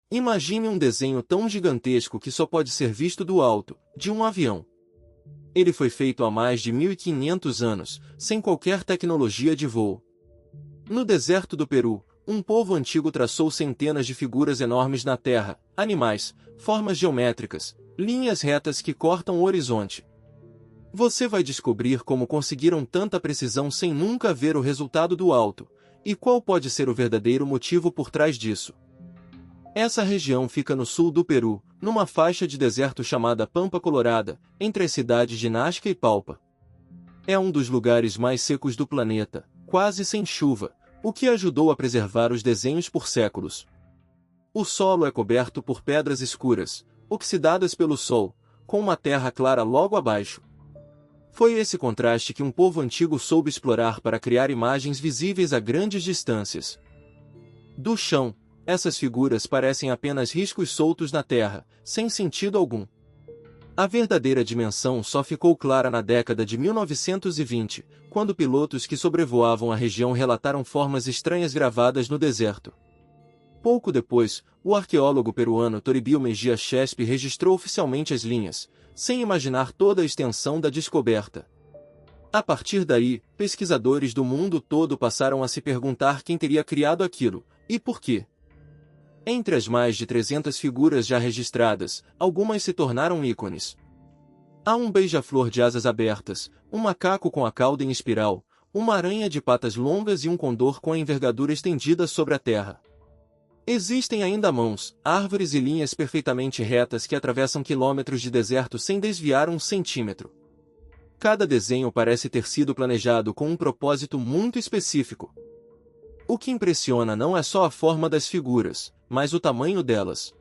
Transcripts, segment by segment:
Imagine um desenho tão gigantesco que só pode ser visto do alto, de um avião. Ele foi feito há mais de 1500 anos, sem qualquer tecnologia de voo. No deserto do Peru, um povo antigo traçou centenas de figuras enormes na terra, animais, formas geométricas, linhas retas que cortam o horizonte. Você vai descobrir como conseguiram tanta precisão sem nunca ver o resultado do alto, e qual pode ser o verdadeiro motivo por trás disso. Essa região fica no sul do Peru, numa faixa de deserto chamada Pampa Colorada, entre as cidades de Nazca e Palpa. É um dos lugares mais secos do planeta, quase sem chuva, o que ajudou a preservar os desenhos por séculos. O solo é coberto por pedras escuras, oxidadas pelo sol, com uma terra clara logo abaixo. Foi esse contraste que um povo antigo soube explorar para criar imagens visíveis a grandes distâncias. Do chão, essas figuras parecem apenas riscos soltos na terra, sem sentido algum. A verdadeira dimensão só ficou clara na década de 1920, quando pilotos que sobrevoavam a região relataram formas estranhas gravadas no deserto. Pouco depois, o arqueólogo peruano Toribio Mejia Chesp registrou oficialmente as linhas, sem imaginar toda a extensão da descoberta. A partir daí, pesquisadores do mundo todo passaram a se perguntar quem teria criado aquilo, e por quê. Entre as mais de 300 figuras já registradas, algumas se tornaram ícones. Há um beija-flor de asas abertas, um macaco com a cauda em espiral, uma aranha de patas longas e um condor com a envergadura estendida sobre a terra. Existem ainda mãos, árvores e linhas perfeitamente retas que atravessam quilômetros de deserto sem desviar um centímetro. Cada desenho parece ter sido planejado com um propósito muito específico. O que impressiona não é só a forma das figuras, mas o tamanho delas.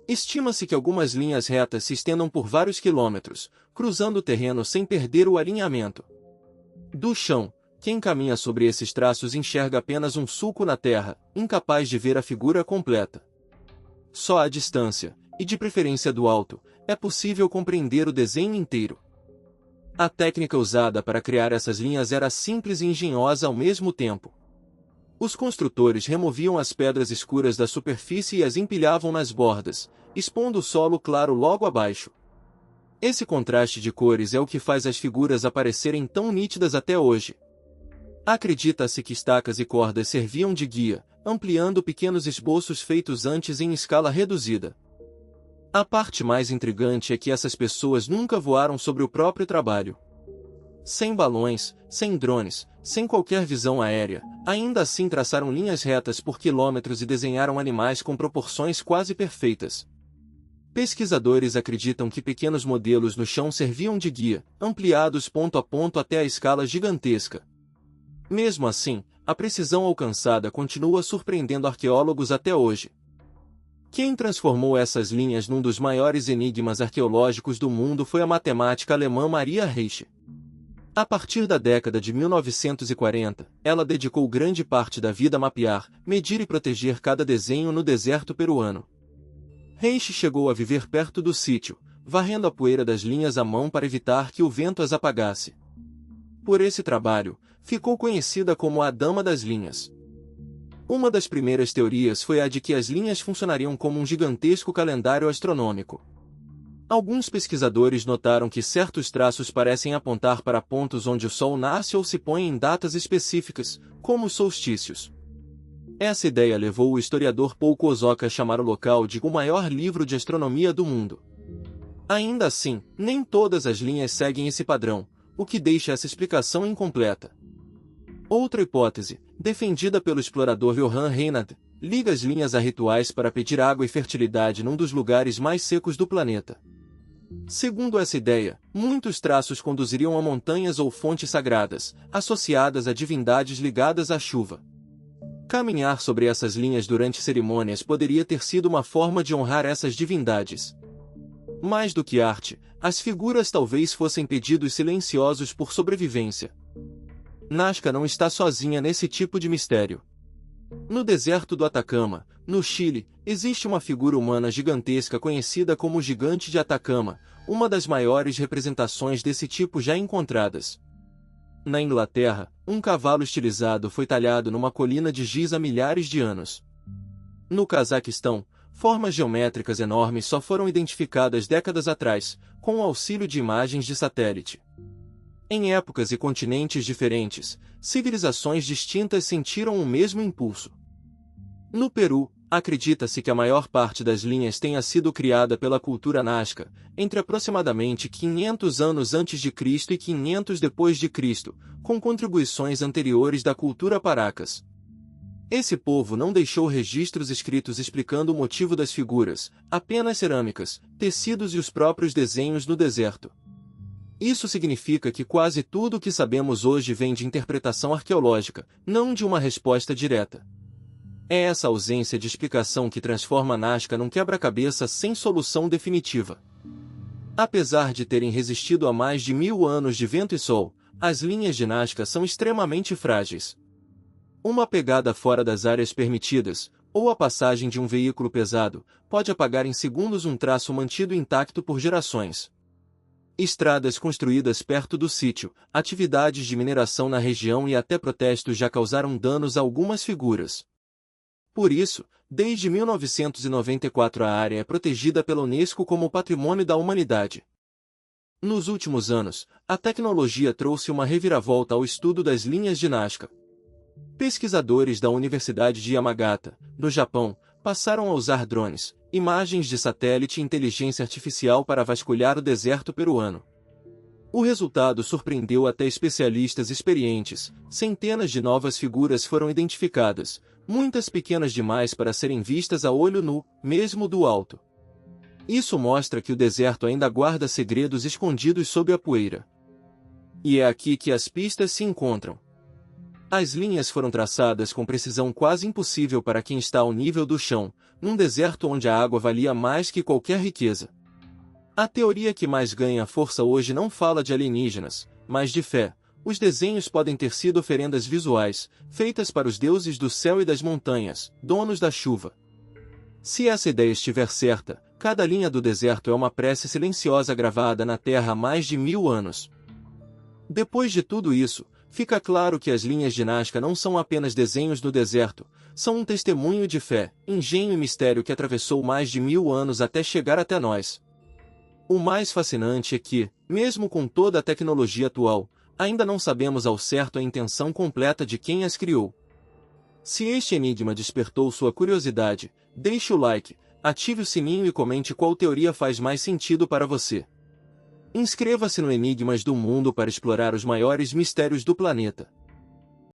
Estima-se que algumas linhas retas se estendam por vários quilômetros, cruzando o terreno sem perder o alinhamento. Do chão, quem caminha sobre esses traços enxerga apenas um sulco na terra, incapaz de ver a figura completa. Só à distância, e de preferência do alto, é possível compreender o desenho inteiro. A técnica usada para criar essas linhas era simples e engenhosa ao mesmo tempo. Os construtores removiam as pedras escuras da superfície e as empilhavam nas bordas, expondo o solo claro logo abaixo. Esse contraste de cores é o que faz as figuras aparecerem tão nítidas até hoje. Acredita-se que estacas e cordas serviam de guia, ampliando pequenos esboços feitos antes em escala reduzida. A parte mais intrigante é que essas pessoas nunca voaram sobre o próprio trabalho. Sem balões, sem drones, sem qualquer visão aérea, ainda assim traçaram linhas retas por quilômetros e desenharam animais com proporções quase perfeitas. Pesquisadores acreditam que pequenos modelos no chão serviam de guia, ampliados ponto a ponto até a escala gigantesca. Mesmo assim, a precisão alcançada continua surpreendendo arqueólogos até hoje. Quem transformou essas linhas num dos maiores enigmas arqueológicos do mundo foi a matemática alemã Maria Reiche. A partir da década de 1940, ela dedicou grande parte da vida a mapear, medir e proteger cada desenho no deserto peruano. Reiche chegou a viver perto do sítio, varrendo a poeira das linhas à mão para evitar que o vento as apagasse. Por esse trabalho, ficou conhecida como a Dama das Linhas. Uma das primeiras teorias foi a de que as linhas funcionariam como um gigantesco calendário astronômico. Alguns pesquisadores notaram que certos traços parecem apontar para pontos onde o Sol nasce ou se põe em datas específicas, como os solstícios. Essa ideia levou o historiador Paul Kozoka a chamar o local de o maior livro de astronomia do mundo. Ainda assim, nem todas as linhas seguem esse padrão, o que deixa essa explicação incompleta. Outra hipótese, defendida pelo explorador Johann Reinhard, liga as linhas a rituais para pedir água e fertilidade num dos lugares mais secos do planeta. Segundo essa ideia, muitos traços conduziriam a montanhas ou fontes sagradas, associadas a divindades ligadas à chuva. Caminhar sobre essas linhas durante cerimônias poderia ter sido uma forma de honrar essas divindades. Mais do que arte, as figuras talvez fossem pedidos silenciosos por sobrevivência. Nazca não está sozinha nesse tipo de mistério. No deserto do Atacama, no Chile, existe uma figura humana gigantesca conhecida como o Gigante de Atacama, uma das maiores representações desse tipo já encontradas. Na Inglaterra, um cavalo estilizado foi talhado numa colina de Giza há milhares de anos. No Cazaquistão, formas geométricas enormes só foram identificadas décadas atrás, com o auxílio de imagens de satélite. Em épocas e continentes diferentes, civilizações distintas sentiram o mesmo impulso. No Peru, acredita-se que a maior parte das linhas tenha sido criada pela cultura Nazca, entre aproximadamente 500 anos antes de Cristo e 500 depois de Cristo, com contribuições anteriores da cultura Paracas. Esse povo não deixou registros escritos explicando o motivo das figuras, apenas cerâmicas, tecidos e os próprios desenhos no deserto. Isso significa que quase tudo o que sabemos hoje vem de interpretação arqueológica, não de uma resposta direta. É essa ausência de explicação que transforma Nazca num quebra-cabeça sem solução definitiva. Apesar de terem resistido a mais de 1000 anos de vento e sol, as linhas de Nazca são extremamente frágeis. Uma pegada fora das áreas permitidas, ou a passagem de um veículo pesado, pode apagar em segundos um traço mantido intacto por gerações. Estradas construídas perto do sítio, atividades de mineração na região e até protestos já causaram danos a algumas figuras. Por isso, desde 1994 a área é protegida pela Unesco como Patrimônio da Humanidade. Nos últimos anos, a tecnologia trouxe uma reviravolta ao estudo das linhas de Nazca. Pesquisadores da Universidade de Yamagata, no Japão, passaram a usar drones, imagens de satélite e inteligência artificial para vasculhar o deserto peruano. O resultado surpreendeu até especialistas experientes. Centenas de novas figuras foram identificadas, muitas pequenas demais para serem vistas a olho nu, mesmo do alto. Isso mostra que o deserto ainda guarda segredos escondidos sob a poeira. E é aqui que as pistas se encontram. As linhas foram traçadas com precisão quase impossível para quem está ao nível do chão, num deserto onde a água valia mais que qualquer riqueza. A teoria que mais ganha força hoje não fala de alienígenas, mas de fé. Os desenhos podem ter sido oferendas visuais, feitas para os deuses do céu e das montanhas, donos da chuva. Se essa ideia estiver certa, cada linha do deserto é uma prece silenciosa gravada na terra há mais de 1000 anos. Depois de tudo isso, fica claro que as linhas de Nazca não são apenas desenhos no deserto, são um testemunho de fé, engenho e mistério que atravessou mais de 1000 anos até chegar até nós. O mais fascinante é que, mesmo com toda a tecnologia atual, ainda não sabemos ao certo a intenção completa de quem as criou. Se este enigma despertou sua curiosidade, deixe o like, ative o sininho e comente qual teoria faz mais sentido para você. Inscreva-se no Enigmas do Mundo para explorar os maiores mistérios do planeta.